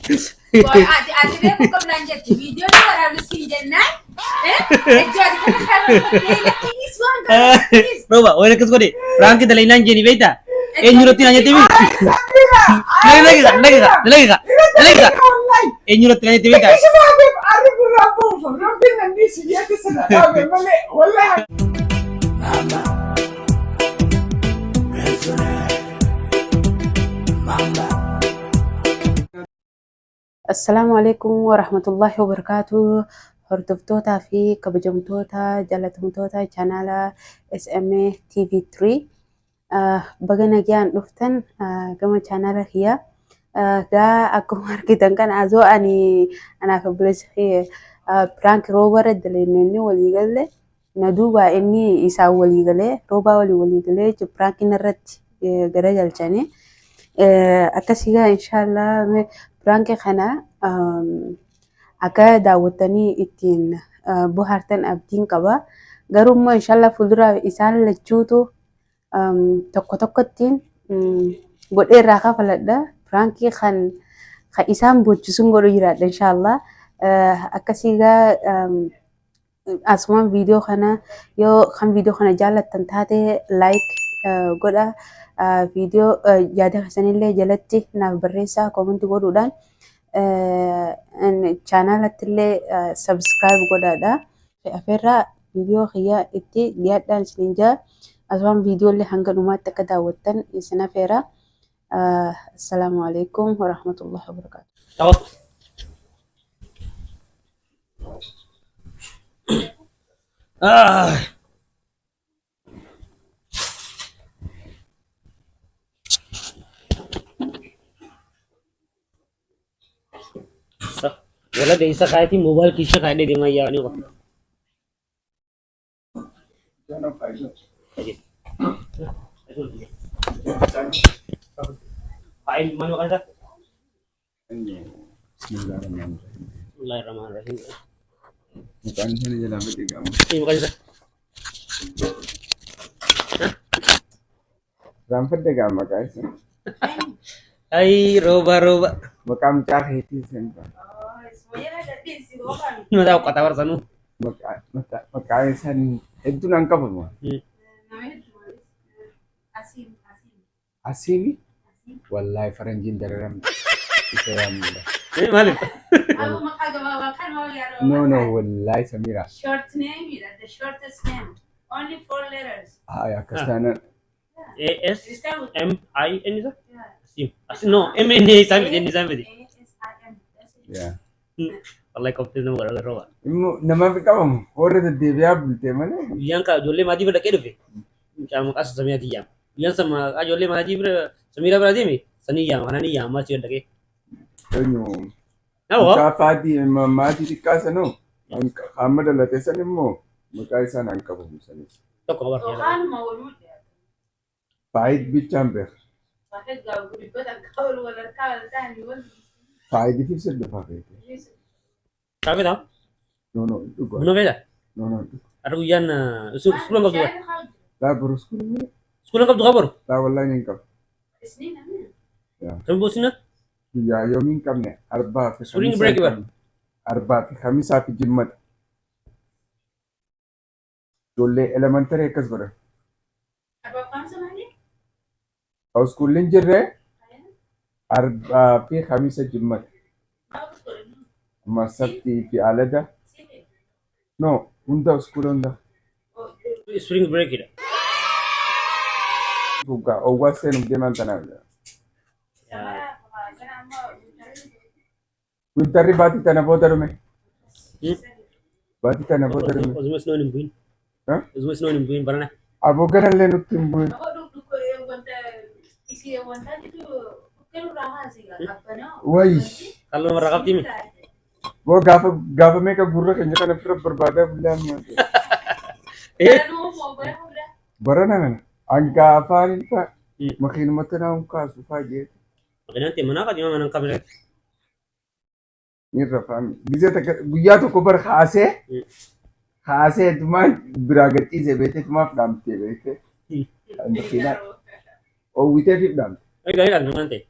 Boy, ati deh bukan belanja di video ni orang mesti jenai. Jadi kan kalau dia ini suang kalau please. Roba, wala kas ko di. Prank kita lain nanje ni beta. Nyurot nanje TV. Lagi ka, lagi ka, lagi ka. Lagi ka. Nyurot nanje TV ka. ايش ما اعرف اعرف الرابوف ربنا الناس اللي هتسال والله Assalamualaikum warahmatullahi wabarakatuh. Hordoftoota fi kabajamtoota jaalatamtoota chaanala SMA TV3 baga nagaan dhuftan gama chaanala kiyya gaa akkuma argitan kan azoo ani anaaf obboleessa prank rooba irra daleenyonni walii galle na duuba inni isaan walii galee roobaa walii galee prank irratti gara galchanii akkasigaa inshallah prank kana akka daawwattanii ittiin bohaartan abdiin qaba. Garuu immoo inshallah fuuldura isaan lachuutu tokko tokkottiin godhee irraa kafaladha. Prank kan isaan bochisuun godhu jiraadha inshallah. Akkasigaa asumaan viidiyoo kana yoo kan viidiyoo kana jaallattan taate like godha. Viidiyoo yaada keessanillee jalatti naaf barreessaa koomentii godhuudhaan chaanalatti subscribe godhaadha. Afeerraa viidiyoo kiyya itti dhiyaadhaan isiniin jaa asumaan viidiyoolee hanga dhumaatti akka daawwattan isin afeera. Assalaamu alaikum warahmatullahi wabarakatuh. Takot. Wala deh isa kahit yung mobile kisha kahit di maya ni ko. Kain mano ka sa? Bismillahirrahmanirrahim. bukan sana jalan bertiga Ini bukan sa. रामफल देगा मका ऐसे Ay, roba. मकाम क्या कहती है इनका Semuanya ada di si Roban. Ano daw katawar sa no? मका ऐसा नहीं itu nangkap apa Namanya Asim. asini wallahi faranjin daram itu yang Eh, mali. Aku makagawa kan mau ya no wallahi Samira Short name is the shortest name. Only 4 letters. ya kesana AS You start with MIN isa? yeah. Asim. No, MN sampai di. ASIM. That's it. ya Wallahi confuse na wala roba. imu nama fikam orang tu dia bulte mana Yang ka jolle mati ber kedo fe. Kamu kasus samia di yang. Yang sama jolle mati ber samira ber mi. Sani yang mana ni yang masih ada ke. Onyo Nawa? kafadi mati di casa no Ahmad la tesani mo maka isa nangkap musani Tok kabar So ya. kan mau lu ya. fight bichamber Pakai gaul ribet gaul wala kawal tani wala. fight di fisel de fakete Sabi tau? no itu gua Buno beda. no Aru yan sekolah kau tuh. la burus kulu Sekolah kau tuh kabar. la wallahi nangkap Isnin namin. Kamu bosin na? ya yomin kamne arba fi Spring khamisa break ba? kam. arba fi khamisa fi jimmat dolle elementary kas bara Apa kamu sama ni? aw schoolin jirre arba fi khamisa jimmat Aku sekolah ni. amma sabti fi alada Sini. no unda school unda Oh, Spring break ida. buka o wasen deman tanada Wintari bati tana bodarume bati tana bodarume Ozumes no nimbuin. Hah? Ozumes no nimbuin barana. abogaran le nuktimbu Ako duk ko yung wanta isi yung wanta itu kelu ramah sih lah. Apa no? wai Kalau merakap tim. wo gafa me ka gurra kanya kana fira barbada bulan ma Kalau mau berapa udah? barana nana an gafa ni fa makin matana un kasu faje Makanya nanti mana ka di mana nang kamera. ni rafam gize ta guya to ko bar khase tuma biragati ze bete tuma damte bete andina o wite fi dam Ay gaya lang nanti.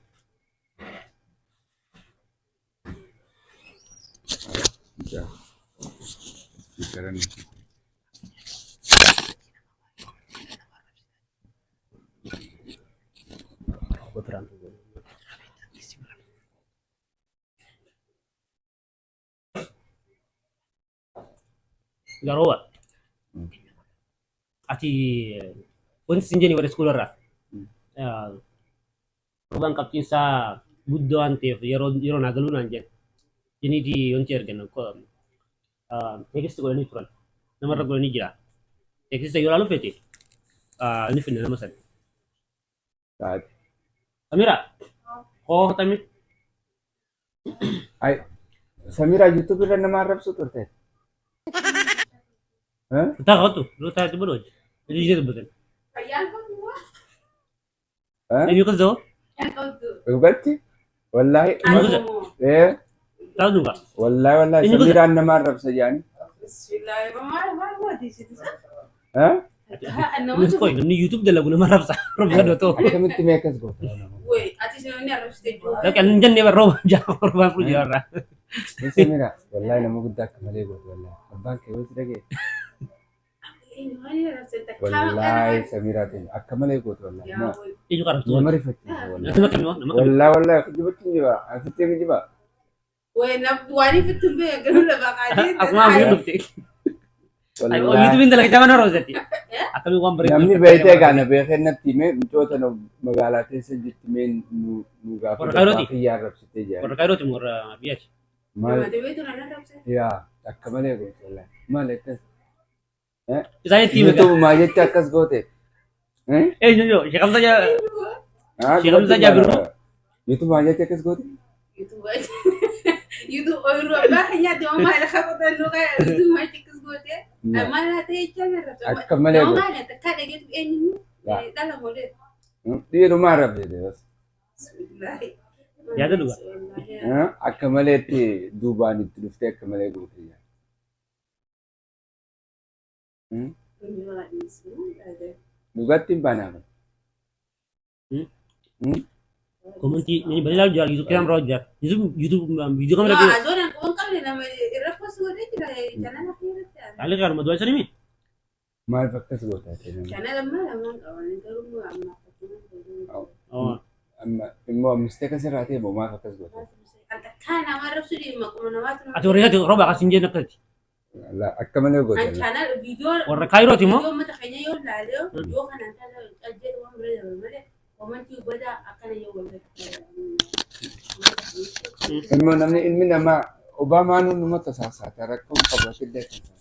Sekarang Garowa. Ati wanti sinjeni wada sekolah ra. Ruban kaptin sa buddo ante yero nagalu nanje. Jadi di wanti ergen ko tekis ko ni turan. Namar ko ni jira. Tekis sa yoro peti. Ni finna nama san. saat Amira. Oh tami. ay Samira YouTube ran nama Arab suturte. Hah? Ta ko tu. Lu ta tu boloj. Jadi je betul. Kaya ko mo. Hah? Ini ko zo. Yan ko to. Berarti wallahi Ano? eh Tahu juga. wallahi Ini Samira nama Arab sajani. Bismillah. Mama mo di situ sa. Hah? Ano mo Mas to? ko ni YouTube de lagu nama Arab sa. Rob gado to. Kami timekas go. Wait, ati sino ni arap stage. Kan jan ne rob jang rob pu jara. Samira wallahi namu gudda kamale go wallahi. Abban ke wis rage. Wallahi Samira tin akamale go wallahi. No. Ini kan tu. Nomor ifati wallahi. Nama kami nama. Wallahi kujibat jiba. Afite kujiba. Wait, na wani fitul be gano la bakali. Aku mau bukti. Ay, Wallahi. itu binta lagi zaman orang jadi. Aku mau beri. Namni beete kana beekhenna time mitoota no magaalaa keessa jirtimeen nu gaafa Warra Kairoti? kiyyaa rabsite jaa. Orang kaya timur bias. Maal Mati be to na arap sa. yaa akka malee goote wallahi. Maal akkas. Saya tim. YouTube maa jetti akkas goote. Nyonya, siapa saja. Siram dubartiin saja, bro. baala. YouTube maa jetti akkas goote. YouTube. YouTube oyru ba hanya de mama la khapata no ka YouTube ma tikus gote. Amma la te chana ra. Akka malee No goote. ma la ta ka de get enni. Dala mo de. Dhiirumaa rabdete bas. Bismillah. Yaada dhuga. Akka maleetti duubaan itti dhuftee akka malee goote jaa. Dhugaatti hin baanaa. Komentar ini banyak lagi jual YouTube kamera jual. YouTube video kamera No, dia. adora ko kan na may irapos go de kila chana na kira. Kali kan mau jual sini mi. Maal akkas goote ati. Chana lamma lamma kawan garu mo amma. Oh. Amma immoo mistake asirraa ta'e immoo maal akkas goote. Anta kana marab sudi makuma na watu. Ati orang itu roba kasih jenak tadi. Akka malee goote. An channel video Orang Kairo timo. video mata kanya yo lalo yo kana tala ajje wa mre mre comment yu bada akana yo wala. Ilmoo namni ilmi namaa Obaamaan hunduma tasaasaata rakkoon qabatillee tasaasaata.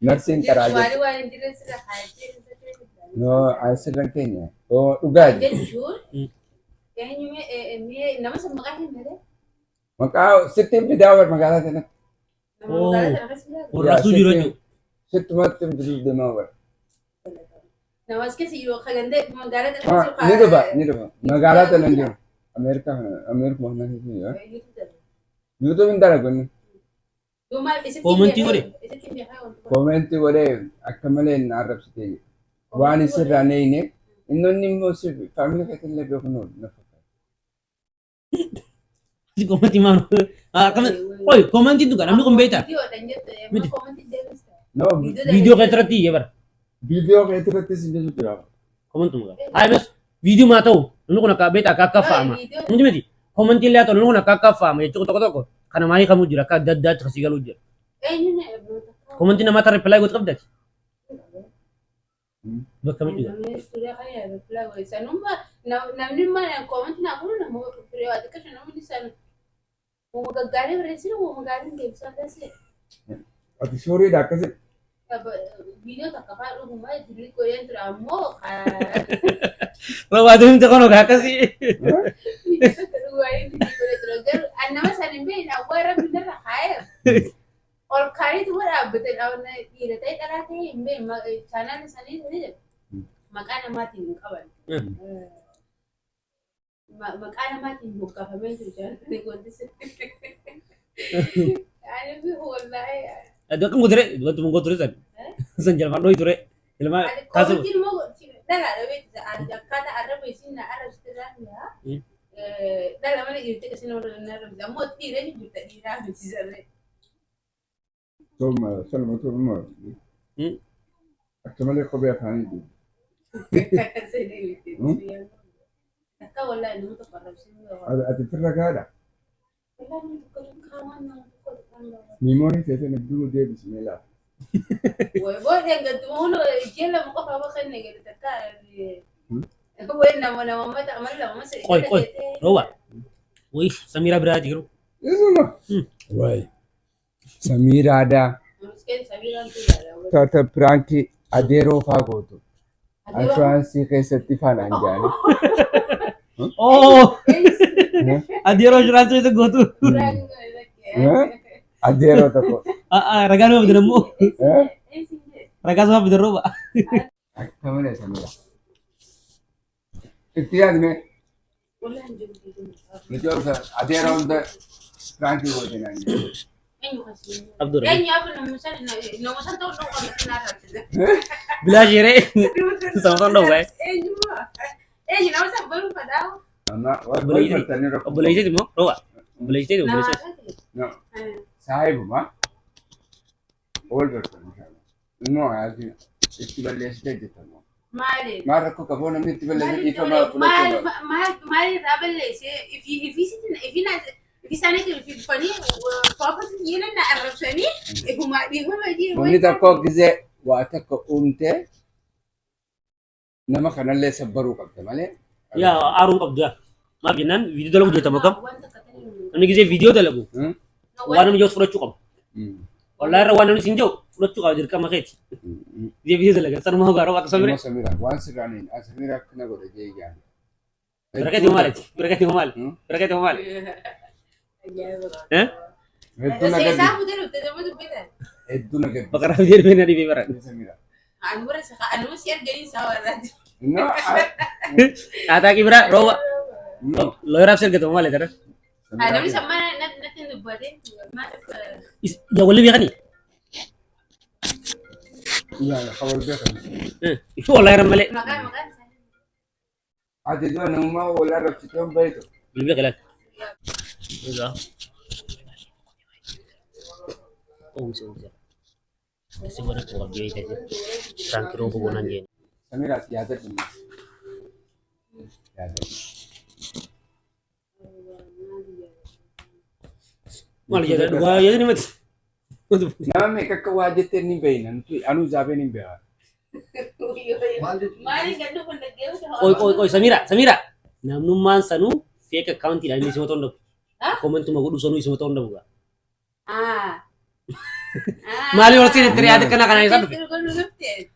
Narsiin karaa Wali jirti. wali dire sira haje. No asirran keenya. Oo dhugaa jirti. Jechuun eenyu mee nama sama maqaa hin mere Maqaa sittiin fidaa magaalaa kanatti. nama magaalaa kana kasi Orang suju rajo. Sittumatti fiduu deemaa wal. nama as keessa yoo kagande magaalaa kana Ni dhufa. Magaalaa tana hin jiru. Ameerikaa kana hin jiru. YouTube hin dalagu. Koomenti godhee akka malee hin arrabsitee jiru. Waan isirraa neeyne inni immoo faamilii keessallee beeknu na fakkaata. Si komentar mana? Kamu, oi komentar itu kan, kami kompeta. No Video kayak terati ya bar. viidiyoo kan irrattis hin jiru jira. Komentar muka. Ayo bes, video mah tahu. Lu kena kabeta kakak fama. Mungkin mati. Komentar lihat lu kena kakak fama ya cukup toko. Karena mai kamu jira kak dad kasih galu jira. Komentar nama tarik reply gue tetap dah. Buat kami juga. Ati shooriidha akkasi. Video tak apa rumah jadi korean drama Lo waduh itu kan gak kasih. video kedua ini korean drama anak mas animbe na wara bener kaya all kali itu ada betul awalnya ira tay karate imbe channel sani ini makana mati kawan makana mati buka pemain tu jangan dikonti ada bi wallahi Ada kan gue tere, gue tuh mau tulisan. Senjal mana itu re? Ilmu kasus. Komentin mo dala ada kata ada besin na ada setelah ya dala mana itu kasi na mo tira ni juta dira si sare ثم سلمى ثم akka malee kophee afaanii jiru. Akka wallahi nama tokko arrabsinu Ati firra gaadha. Miimoorii keessan hedduu deebisnee laata. Way boodeen gadduun jela muka faba kan ne gadi takka way nama mata amal lama masa Qoy roba. Wih, Samira biraati jiru. Isuma. Waay. Samiiraadhaa. Taata piraankii adeeroo faa gootu. Inshuraansii keessatti faanaan jaani. Oh, adeeroo inshuraansii isa gootu. Adeeroo tokko. Ragaa nama bitan ammoo. Ragaa sama bitan roba. Akka malee Samiira. Itti yaadne. Nuti obsa adeeroo hunda piraankii goote naan jaani. Abdur. Eenyu akka nama san ta'u dhuu kan isin arrabsite. Bilaa shiree. Sama sama dong guys. Eenyu nama san baru padaawu. Amma wal faltanii rakkoo. Obboleessiti immoo roba. Obboleessiti obboleessiti. No. Saahibuma. Wal faltanii. Immoo yaasi itti balleessitee jirtamoo. Maali? Maal rakkoo qaboo namni itti balleessee dhiifamaa fudhachuu maali irraa balleessee isaanii dhufanii property jiran na arrabsanii dhiifama Namni tokko gisee waa takka uumtee nama kanallee sabbaruu qabda malee. Yaa aaruun qabdu yaa. Maaf jennaan viidiyoo dalagu hojjetamu kam. Namni gisee viidiyoo dalagu. Waan namni jiru fudhachuu qabu. Wallahi irra waan namni siin jiru fudhachuu qaba dirqama keeti. Gisee viidiyoo dalaga sanuma gaaroo akka Samira. Samira waan sirraaniin Samira akkana godhe jee ijaan. Berekati maali? Berekati maali? Berekati maali? Hedduu na gaddi. Seesaa fuudhee dhufte nama dubbitan. Hedduu na gaddi. Bakka raafii jedhee na dhibee baran. Samira. Anuma si arganii isaa warraati. No. Taataa kibira roba. Looyiraaf si argatamu maali tara? Namni sammaa natti hin dubbate. Yaa walli beekanii? Yaa kawal beekan. Ifuu wallahi ran malee. Maqaan isaa. Ati dua namummaa walaa rabsitee hin baay'atu. Walli beeka laata? Egaa. Oomisha. Si wara ko qabdee tajaajila. Frank roba bonaan jeen. Samira yaada dhimma. Yaada. Maal jedha dhugaa yaadni mati. Nama meeqa akka waa jettee ni beeyna nuti anuu zaabeen hin beekaa. Maali gaddu kun dhaggeeffatu. Qoy Samira. Namnummaan sanuu fake account ilaalanii isuma ta'uu dhabu. Komentuma godhu sanuu isuma ta'uu dhabu. Maali wal siin itti yaada kana kana isa dhufe.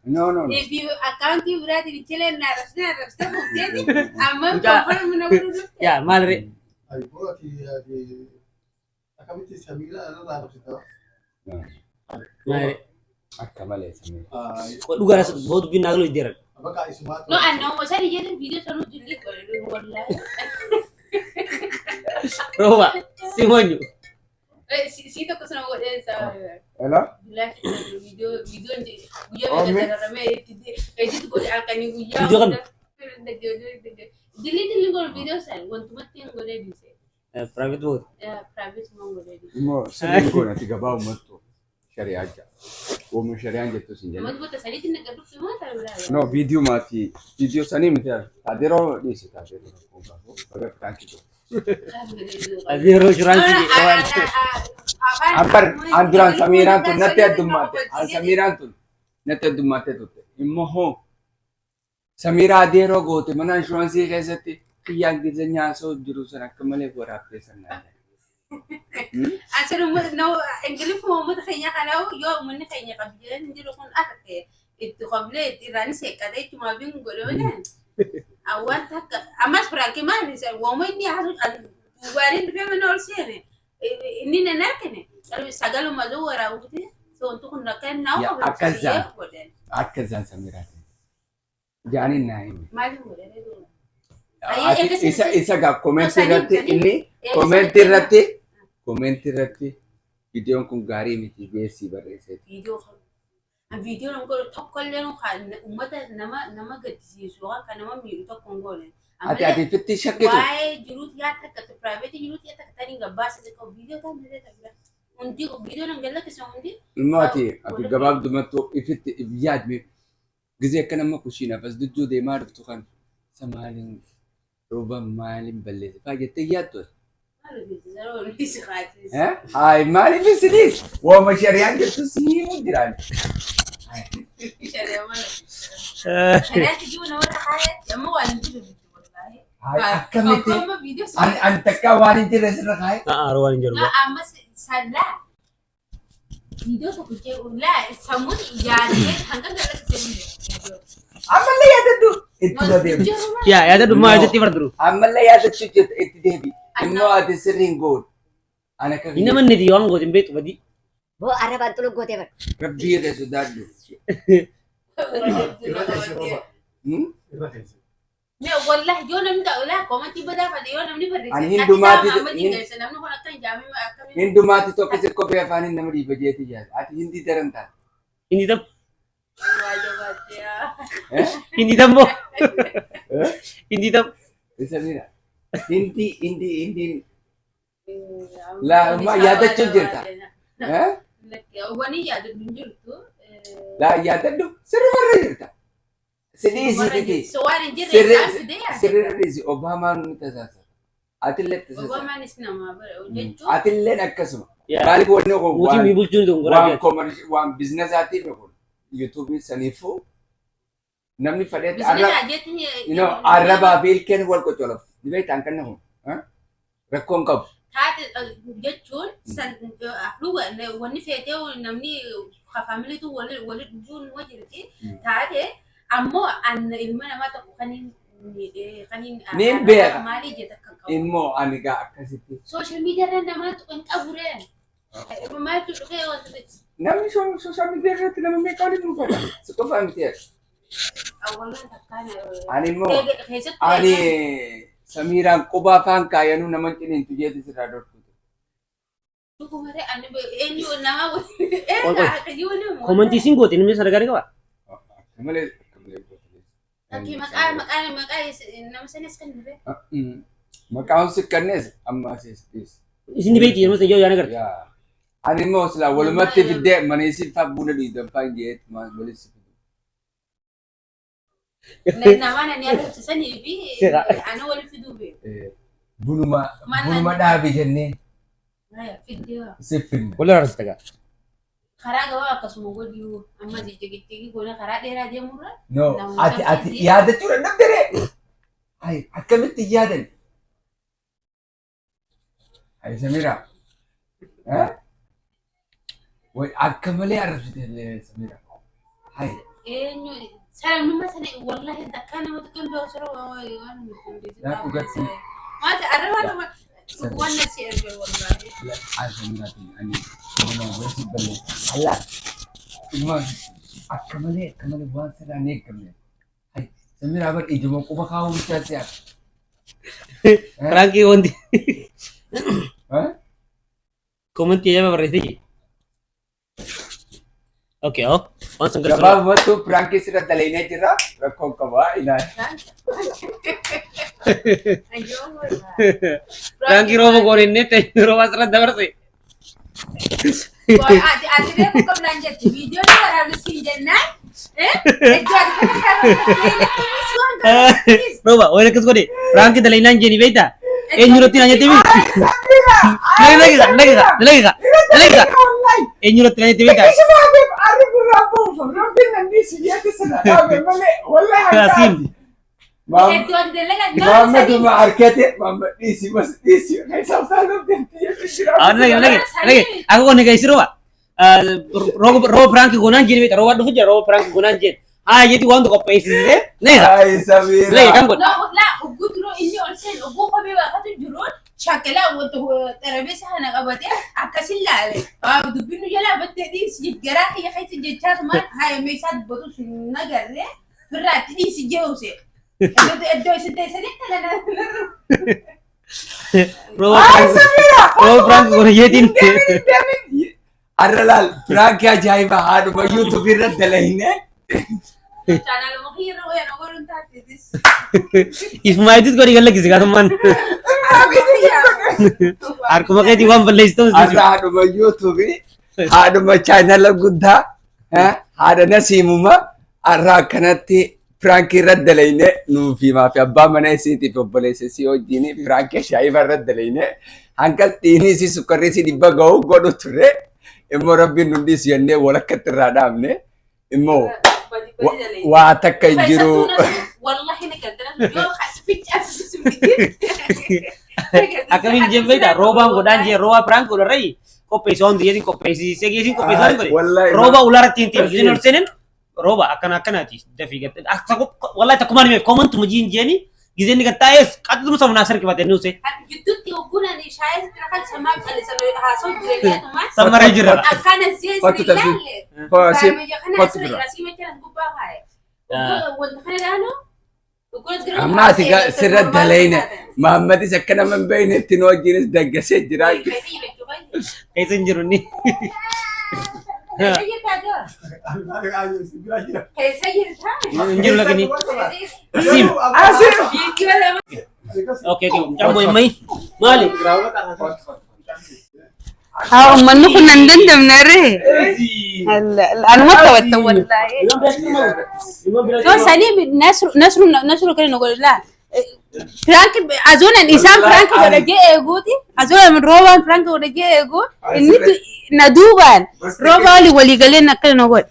No. If you account you brother chile na rasta muteti amma confirm na gudu. Ya maal re. Ay po akabiti Samira ano rabsita. Maal re. Akka malee Samira. Dhugaa ras bodu bin nagalo ideeran. Abaka isumat. No anno mo sari jeden video sanu julli ko wallahi. Roba. Simonyo. Si to kusana wo esa. Ela? Video guya me rame edit ko akani guya. Video kan? Delete ko video san want mati ngo le dise. Private board. Private mo ngo le dise. Mo sirrii goona ati gabaa uummattu shari'aa jira. Oomishni shari'aan jettu sin jedhe. Mo bota sari tin gaddu mo ta wala. No viidiyoo maatii viidiyoo sanii miti taaderoo dhiisi taaderoo rakkoo baga firaanki jiru. Adeeroo inshuraansii. Ambar an duraan Samiraan tun natti addummaate. An Samiraan tun natti addummaate turte. Immoo hoo Samiraa adeeroo goote mana inshuraansii keessatti xiyyaan giza nyaasoo jiru san akka malee waraabdee sannaa. Asal no English mo mo kanya kalau yo mun kanya kabilan jiro kun akate itu qablet irani sekada itu mabing golona awan tak amas franki man bisa wo mo ni haru warin be men olsene ini nanakene kalau sagalu malu wara ukute so untuk nakan naw akkazan Samiraa. Jaani naayi. malu wala do Isa gaa koomenti irratti viidiyoon kun gaarii miti beessii barreesseeti. Video nunggu tokkollee kan ummata nama gaddisiisu kan nama miidhu tokko hin goone. Ati fitti shakkitu. Waa'ee jiruuti yaa takka private jiruuti yaa takka tanii gabbaasa tokko video kan illee tabbila. Hundi video nan galla kisa hundi. Ilmaati ati gabaabdumatti ifitti yaadme gisee akka nama kushiinaaf as dudduu deemaa dhuftu kan isa maaliin rooba maaliin balleesse faa jettee yaaddu. Hayi maaliif isinis wooma shari'aan jettu siimuu jiraan. Akkamitti an takka waan hin jirre sirra kaa'e. Waan hin jiru. Ammas sallaa video tokko jechuudha sammuu yaadee hanga galatti Ammallee yaadadhu itti deebi. Yaa yaadadhu maa yaadatti farduru. Ammallee yaadachuu jirtu itti deebi. Innoo ati sirriin goon. Ana akka Inni manni ti waan gootin beektu badii. Boo arrabaan tulu gootee bar. rabbii irra sodaadhu. Irra keessa. والله جو نمد لا كومنتي بدا فدي يو نمني بريس أنا هندو ماتي نمني هون أكتر جامي أكمل Hindumaati tokko si kophee afaaniin nama dhiibajeeti jaal. Ati hindi daran taate. Hindi tam. واجب Hindi tam mo. Hindi tam. Isa mira. Hindi. Laa ma yaadachuun jirta. wani yaadu jirtu Laa yaadadhu sirriirra jirta. Sidhiisiti. so waan hin jirre isaan fidee Sirriirra dhiisi Obaamaan nu tasaasa. Atillee tasaasa. Obamaanis nama jechuun Atilleen akkasuma. Yaa. Maaliif wanni kun Mootiin mi bulchuun kun waan goraa commercial waan biizinasiitiif kun yuutuubii saniifuu namni fadheetti bisinaa jeetiin arrabaa fi ilkeen wal qocoloof dhibee ta'an kan namu rakkoon qabu. taate jechuun san dhuga wanni feetee namni faamiliitu wali dhufuun wa jirti taate ammoo an ilma namaa tokko kaniin Niin beeka. maalii jetta kan qabu Immoo ani gaa akkasitti social media irra namaa tuqan qaburee maaltu dhufee wanta namni sooshaal miidiyaa irratti nama meeqaan hin dhufata si qofaa miti awwaalaan takkaan ani immoo keessatti ani Samiiraan quba afaan kaayanuu nama ciniintu jeeti sirraa dhorkutu. dhugumaree ani eenyu nama Komantii siin goote namni sadarkaa ni qaba. Malee maqaa nama sanis kan dhufe maqaan si kannees amma asiis. Isin ni beekti yeroo sana yaana garta. Yaa. Ani immoo silaa walumatti fiddee mana isiin fa'aa buna dhiitan fa'aa jeet walitti fidu. namaan ani agarsiisanii fi ana wali fiduu beeku. Bunuma dhaabi jennee Fiddee si finna. Wala rarrasa tagaa. karaa gabaa akkasuma godhuu amma jijjigittigi goone karaa dheeraa deemurra No, ati yaadachuu danda'e. Ay, akkamitti yaadan? Ay, Samira. Way akka malee arrabsite Samira. Ay, eenyu salamnummaa sana wallahi takkaa namatti kan doosoro waan yaa dhugatti. maata arrabaa waan nasi erga wallahi Ay, Samira ani nama wasi balle. Allah. Cuma akka malee waan sirraa ni eegamne. Ay, Samira bar ijuma quba kaa'uu bichaa si'a. Firankii wanti. Komantii jaba barreessee jira. Okay, waan san gargaara. Gabaabumatti pirankii sirra dalaynee jira. Rakkoon qabaa ilaali. Firankii rooba goonennee ta'e rooba asirratti dabarse. ati reefu qabnaan jetti viidiyoon waraabisiin jennaan Rooba waan akkas godhe firankii dalaynaan jeeni beektaa? Eenyurratti naan jettee beekti? Dalagaa. Eenyurratti naan jettee beektaa? Kasiim. Maammaduma harkate maamma dhiisi mas dhiisi Aku kau negara Isiro pak. Robo Frankie gonan jadi betul. Robo dulu je robo Frankie gonan jadi. Jadi uang untuk kopi sih deh. Nega. Ay Samira. Lagi kan gue. la ugudro inni olsen ugu qabe waaqatu jiruun shaakala wanto xarabeessa kana qabate akkasin laale dubbinu jala battee dhiisi garaa kiyya keessa jechaatu maal haayamee isaa dubbatu sun nagarre birraatti dhiisi jeuse iddoo isin teessanitti Robo Frankie gonan jadi. Arralal Frankie ajaiba haaduma YouTube irra dalayne. chaanaluma kiyyarra wayana godhun taatedis Ismail itu kau digalak sih kan teman. Harkuma keetii waan balleessitu. Arra haadhuma YouTube, haadhuma channel guddaa, haadha nasiimuma arra akkanatti Frankie irra dalayne nuufi maafi abbaa mana isiitiif obboleessa isii wajjin Frankie shaayiba irra dalayne hanga dhiinii isii sukkarri isii dhibba ga'u godhu ture immoo rabbiin nu dhiisu jennee walakkatti irraa dhaabne immoo waa takka hin jiru. Wallahi nagadana yoo khasficha asisubitir. Akkamiin jembeeta roobaan godhaan jee rooba Frankie godharree qopheessu hundi jedhin qopheessisee geessin qopheessu godhe rooba ulaaratti hin tiimsisin ol seenin roba akkanati dafii gatte wallahi takuma ni comment mujin jeni gizen gattaes qaddu musa munasir kibate nuse Jidduutti ogguna ni shaayes tirakan samaa qallisan haasoo jireenya tuma. samara jira Akkana siyee Fattu tafi. Fattu Fattu jira. Rasii machaan gubbaa kaaye. Wanta kana daano. Ammaati sirra dalayne Muhammadis akkana man beeynetti nu wajjinis daggasee jira. kaisan jiru ni jiru lagi ni sim oke jambo mai mali من كنا ندندم نره انا ما توت والله شو سليم نسر كده نقول لا فرانك اظن الانسان فرانك ولا جاء يقولي اظن من روبان فرانك ولا جاء يقول ان ندوبان روبان ولي قال لنا كده نقول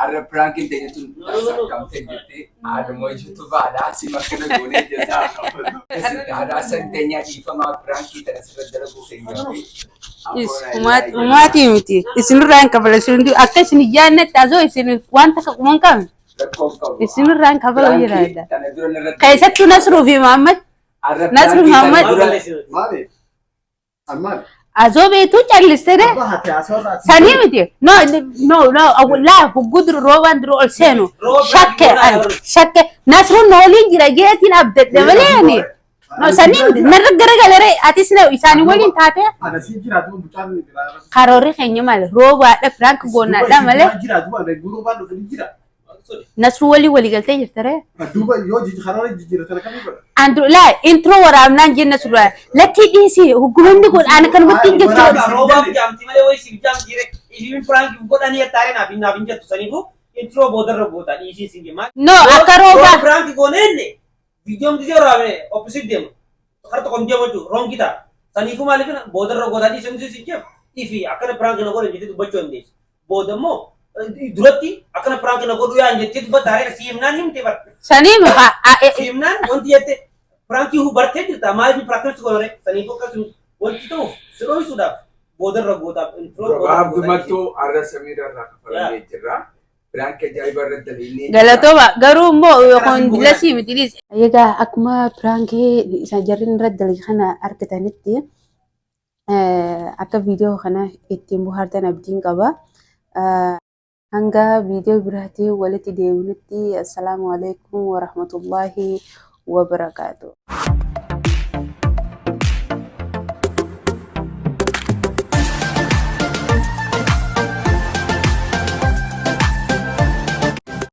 Arra Frankie tanya tu kam tanya ada mau YouTube ada si makan gune jasa ada sentenya di fama Frankie tanya sebentar bukan mati mati isinu rank kabla sundu akka sini jannet tazo isinu wanta ka kumankan isinu rank kabla yirada kaisatu nasru fi muhammad nasru muhammad Mali. Aman. azo betu charlistere sani miti no la gudur roban dro olseno shakke nasru nolin jira getin abdde waleni no sani nargara galere atisna isani wolin tate Ada sih jira tu bukan ni. karori khenye mal roba da frank gona da male Jira tu ada guru baru tu jira. nasru wali galte jirtare Duba yo jiji kharare jira tera kami ber. andro la intro waramna jinna sura lati disi hugumandi gon an kan mutin jetto roba jamti male woi sim jam dire even Frankie godani tare na binja tu sanifu intro bodar bota isi singe ma no akaroba Frankie gonenne video ngi rawe opposite dem har to kon jemo tu wrong kita sanifu male kana bodar godani singe singe ifi akana Frankie no gore jitu bachon des bodamo durati akana Frankie no godu ya jitu batare sim nan himte bat sani ma sim nan onti yete Frankie hu barte dirta mai bi practice gore sanifu ka onti to siroi sudah bodar goda intro Abdu Matu arra Samira rakafalane jira. Frankie jaiba radda ini. galatoba garu mo kon lasi mitilis ayaga akma pranke isa jarin raddal khana arkatanitti akka video khana ittiin buhartan abdiin qaba hanga video birati walati deebinutti assalamu alaikum wa rahmatullahi wa barakatuh